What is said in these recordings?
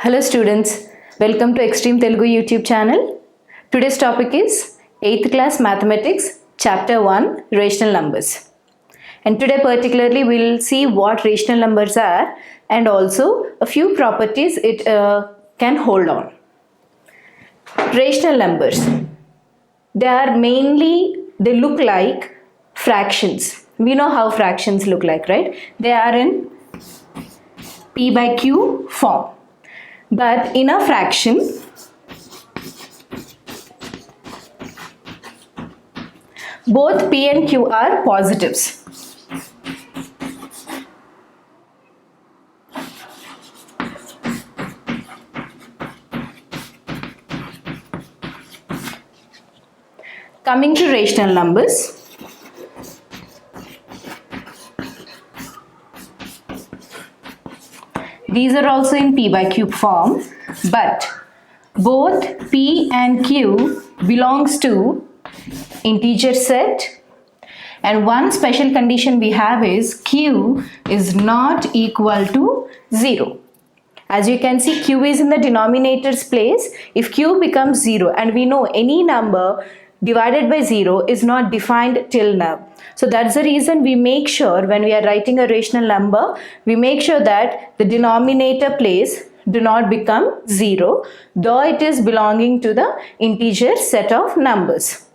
Hello students, welcome to Extreme Telugu YouTube channel. Today's topic is 8th class mathematics chapter 1 rational numbers. And today particularly we will see what rational numbers are and also a few properties it can hold on. Rational numbers, they look like fractions. We know how fractions look like, right? They are in P by Q form. But in a fraction, both P and Q are positives. Coming to rational numbers, these are also in P by Q form, but both P and Q belongs to integer set, and one special condition we have is Q is not equal to 0. As you can see, Q is in the denominator's place. If Q becomes 0, and we know any number divided by 0 is not defined till now. So that's the reason we make sure when we are writing a rational number, we make sure that the denominator place do not become 0, though it is belonging to the integer set of numbers.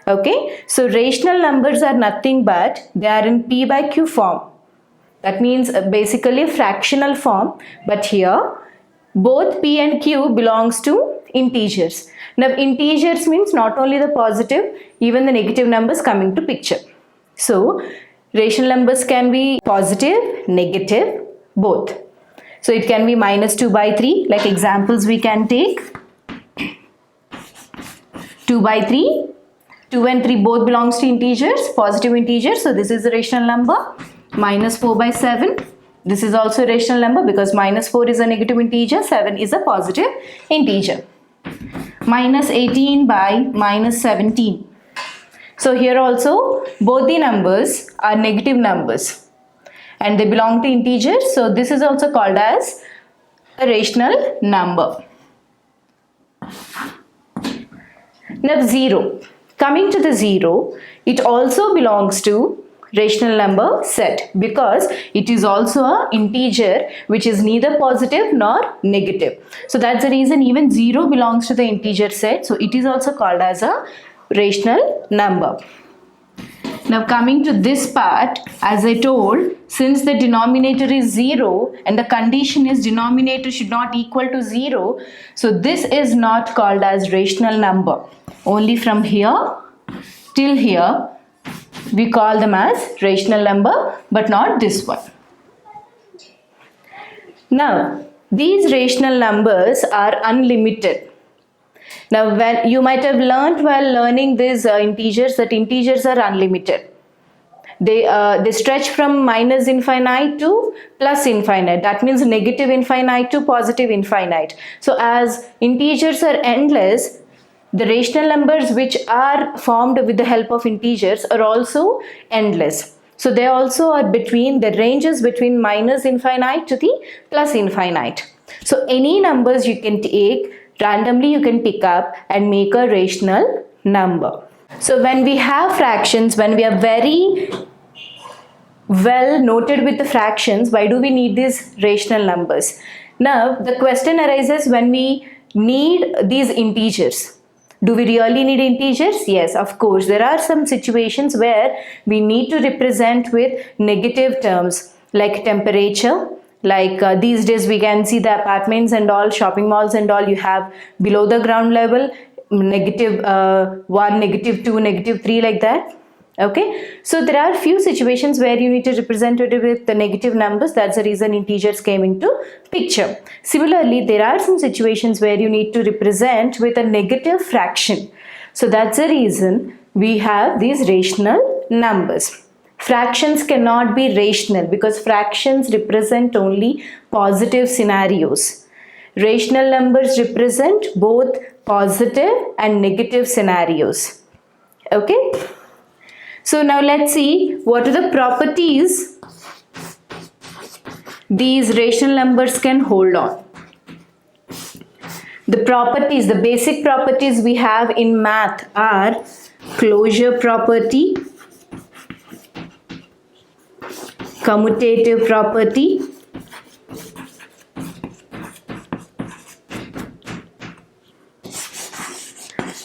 Okay, so rational numbers are nothing but they are in P by Q form. That means basically fractional form, but here both P and Q belongs to integers. Now integers means not only the positive, even the negative numbers coming to picture. So rational numbers can be positive, negative, both. So it can be minus 2 by 3, like examples we can take. 2 by 3, 2 and 3 both belongs to integers, positive integers, so this is the rational number. Minus 4 by 7, this is also a rational number because minus 4 is a negative integer, 7 is a positive integer. Minus 18 by minus 17. So here also both the numbers are negative numbers and they belong to integers, so this is also called as a rational number. Now 0. Coming to the 0, it also belongs to rational number set because it is also an integer which is neither positive nor negative. So that's the reason even 0 belongs to the integer set, so it is also called as a rational number. Now coming to this part, as I told, since the denominator is 0 and the condition is denominator should not equal to 0, so this is not called as rational number. Only from here till here we call them as rational number, but not this one. Now these rational numbers are unlimited. Now when you might have learned while learning these integers that integers are unlimited. They stretch from minus infinite to plus infinite. That means negative infinite to positive infinite. So as integers are endless, the rational numbers which are formed with the help of integers are also endless. So they also are between the ranges between minus infinite to the plus infinite. So any numbers you can take randomly, you can pick up and make a rational number. So when we have fractions, when we are very well noted with the fractions, why do we need these rational numbers? Now the question arises when we need these integers. Do we really need integers? Yes, of course. There are some situations where we need to represent with negative terms like temperature. Like these days we can see the apartments and all, shopping malls and all, you have below the ground level, negative 1, negative 2, negative 3, like that. Okay, so there are few situations where you need to represent it with the negative numbers. That's the reason integers came into picture. Similarly, there are some situations where you need to represent with a negative fraction. So that's the reason we have these rational numbers. Fractions cannot be rational because fractions represent only positive scenarios. Rational numbers represent both positive and negative scenarios. Okay. So now let's see what are the properties these rational numbers can hold on. The properties, the basic properties we have in math are closure property, commutative property,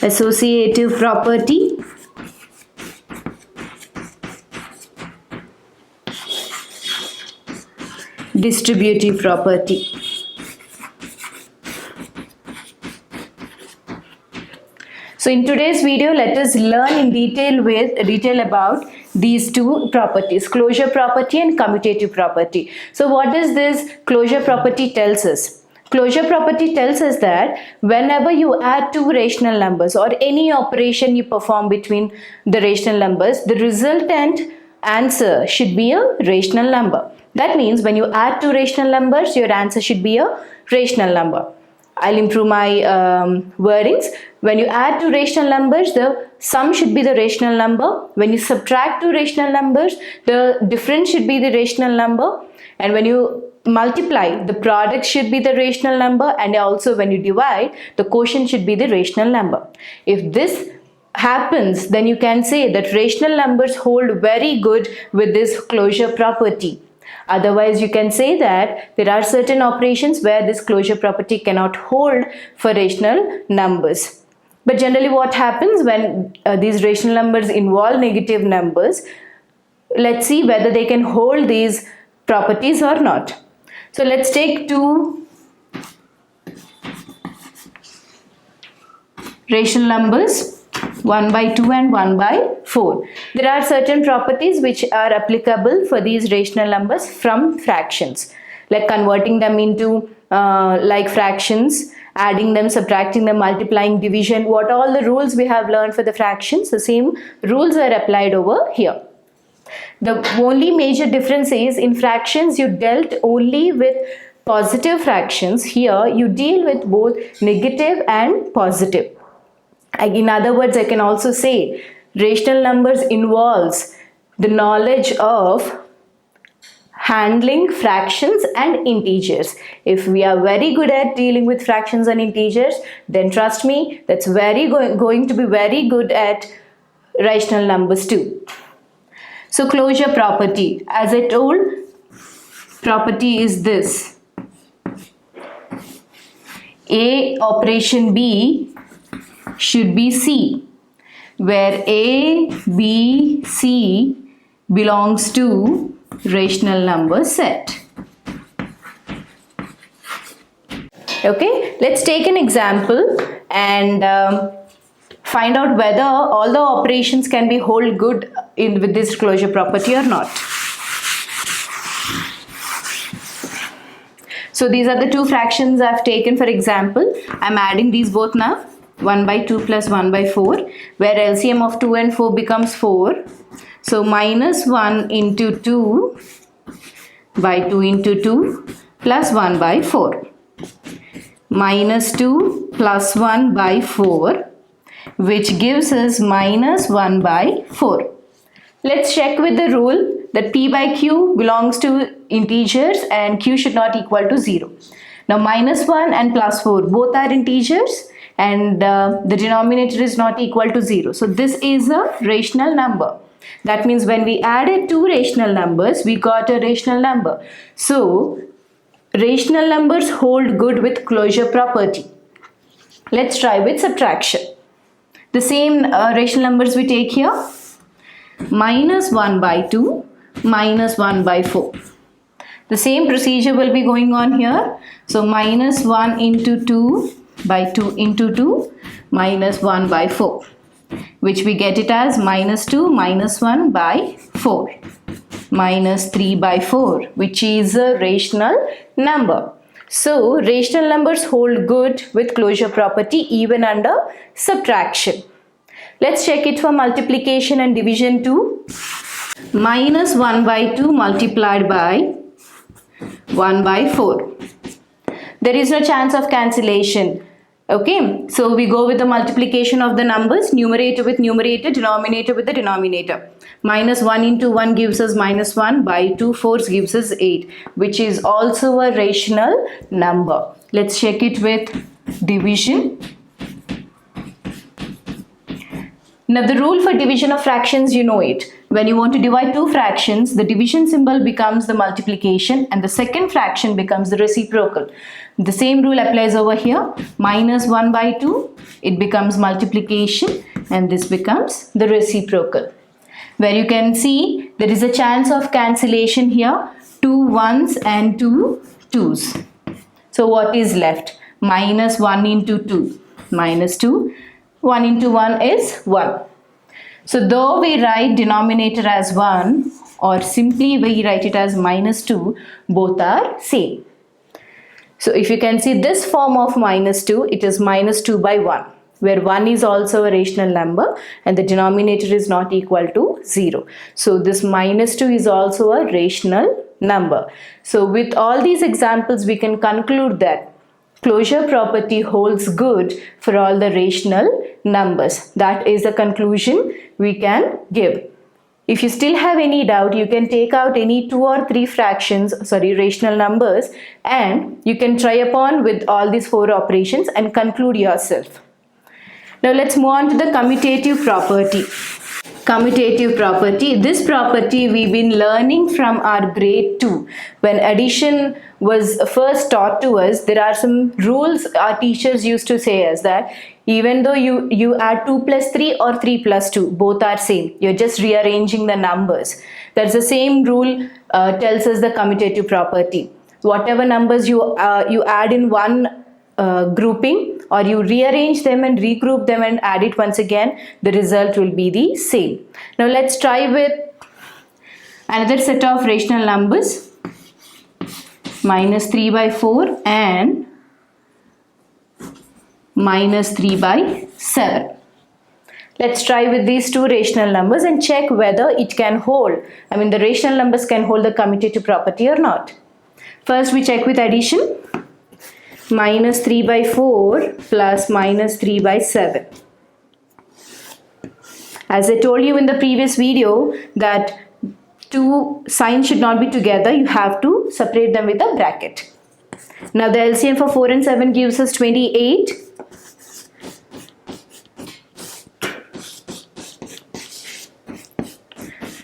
associative property, distributive property. So in today's video, let us learn in detail about these two properties, closure property and commutative property. So what does this closure property tells us? Closure property tells us that whenever you add two rational numbers or any operation you perform between the rational numbers, the resultant answer should be a rational number. That means when you add two rational numbers, your answer should be a rational number. I'll improve my wordings. When you add two rational numbers, the sum should be the rational number. When you subtract two rational numbers, the difference should be the rational number. And when you multiply, the product should be the rational number. And also when you divide, the quotient should be the rational number. If this happens, then you can say that rational numbers hold very good with this closure property. Otherwise, you can say that there are certain operations where this closure property cannot hold for rational numbers. But generally what happens when these rational numbers involve negative numbers? Let's see whether they can hold these properties or not. So let's take two rational numbers, 1 by 2 and 1 by 4. There are certain properties which are applicable for these rational numbers from fractions, like converting them into like fractions, adding them, subtracting them, multiplying, division. What all the rules we have learned for the fractions, the same rules are applied over here. The only major difference is in fractions you dealt only with positive fractions. Here you deal with both negative and positive. In other words, I can also say rational numbers involves the knowledge of handling fractions and integers. If we are very good at dealing with fractions and integers, then trust me, that's going to be very good at rational numbers too. So closure property, as I told, property is this: A operation B should be C, where A, B, C belongs to rational number set. Okay, let's take an example and find out whether all the operations can be hold good with this closure property or not. So these are the two fractions I've taken for example. I'm adding these both now. 1 by 2 plus 1 by 4, where LCM of 2 and 4 becomes 4. So minus 1 into 2 by 2 into 2 plus 1 by 4. Minus 2 plus 1 by 4, which gives us minus 1 by 4. Let's check with the rule that P by Q belongs to integers and Q should not equal to 0. Now minus 1 and plus 4 both are integers, and the denominator is not equal to 0. So this is a rational number. That means when we added two rational numbers, we got a rational number. So rational numbers hold good with closure property. Let's try with subtraction. The same rational numbers we take here. Minus 1 by 2, minus 1 by 4. The same procedure will be going on here. So minus 1 into 2 by 2 into 2 minus 1 by 4, which we get it as minus 2 minus 1 by 4, minus 3 by 4, which is a rational number. So rational numbers hold good with closure property even under subtraction. Let's check it for multiplication and division too. Minus 1 by 2 multiplied by 1 by 4. There is no chance of cancellation. Okay, so we go with the multiplication of the numbers, numerator with numerator, denominator with the denominator. Minus 1 into 1 gives us minus 1, by 2 fourths gives us 8, which is also a rational number. Let's check it with division. Now the rule for division of fractions, you know it. When you want to divide two fractions, the division symbol becomes the multiplication and the second fraction becomes the reciprocal. The same rule applies over here. Minus 1 by 2, it becomes multiplication and this becomes the reciprocal. Where you can see there is a chance of cancellation here. 2 ones and 2 twos. So what is left? Minus 1 into 2. Minus 2. 1 into 1 is 1. So though we write denominator as 1 or simply we write it as minus 2, both are same. So if you can see this form of minus 2, it is minus 2 by 1, where 1 is also a rational number and the denominator is not equal to 0. So this minus 2 is also a rational number. So with all these examples, we can conclude that closure property holds good for all the rational numbers. That is the conclusion we can give. If you still have any doubt, you can take out any 2 or 3 rational numbers, and you can try upon with all these 4 operations and conclude yourself. Now let's move on to the commutative property. Commutative property. This property we've been learning from our grade 2. When addition was first taught to us, there are some rules our teachers used to say us that even though you add 2 plus 3 or 3 plus 2, both are same. You're just rearranging the numbers. That's the same rule tells us the commutative property. Whatever numbers you add in one grouping, or you rearrange them and regroup them and add it once again, the result will be the same. Now let's try with another set of rational numbers, minus 3 by 4 and minus 3 by 7. Let's try with these two rational numbers and check whether it can hold. The rational numbers can hold the commutative property or not. First we check with addition. Minus 3 by 4 plus minus 3 by 7. As I told you in the previous video that two signs should not be together, you have to separate them with a bracket. Now the LCM for 4 and 7 gives us 28.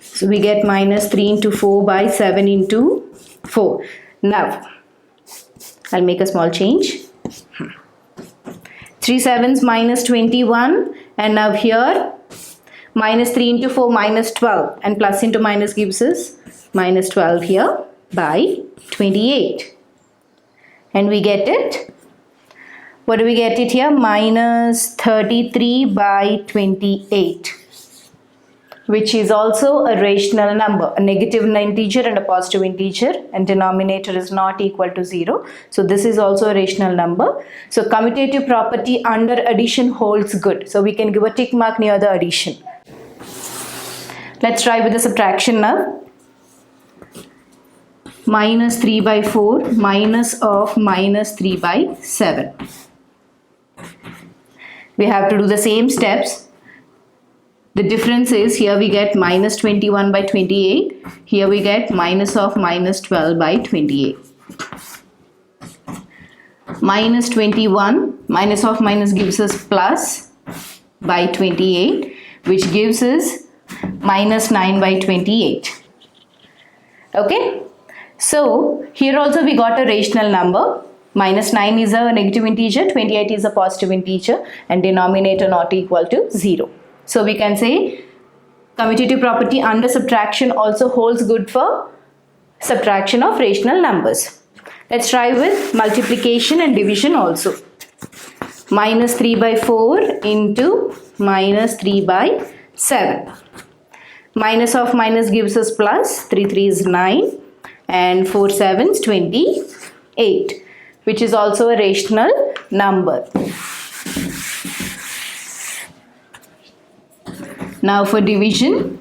So we get minus 3 into 4 by 7 into 4. Now I'll make a small change. 3 sevens minus 21, and now here minus 3 into 4 minus 12, and plus into minus gives us minus 12 here by 28. And we get it. What do we get it here? Minus 33 by 28. Which is also a rational number, a negative integer and a positive integer, and denominator is not equal to 0. So this is also a rational number. So commutative property under addition holds good. So we can give a tick mark near the addition. Let's try with the subtraction now. Minus 3 by 4 minus of minus 3 by 7. We have to do the same steps. The difference is here we get minus 21 by 28. Here we get minus of minus 12 by 28. Minus 21, minus of minus gives us plus by 28, which gives us minus 9 by 28. Okay. So here also we got a rational number. Minus 9 is a negative integer, 28 is a positive integer, and denominator not equal to 0. So we can say commutative property under subtraction also holds good for subtraction of rational numbers. Let's try with multiplication and division also. Minus 3 by 4 into minus 3 by 7. Minus of minus gives us plus, 3 3 is 9 and 4 7s 28, which is also a rational number. Now for division,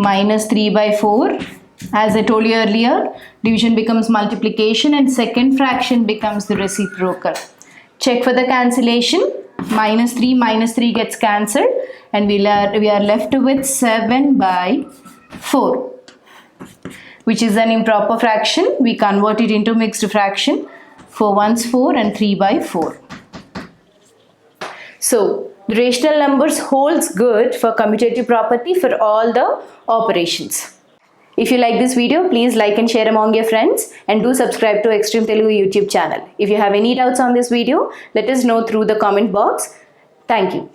minus 3 by 4. As I told you earlier, division becomes multiplication and second fraction becomes the reciprocal. Check for the cancellation. Minus 3 gets cancelled and we are left with 7 by 4, which is an improper fraction. We convert it into mixed fraction. 4 ones 4 and 3 by 4. So the rational numbers holds good for commutative property for all the operations. If you like this video, please like and share among your friends and do subscribe to Extreme Telugu YouTube channel. If you have any doubts on this video, let us know through the comment box. Thank you.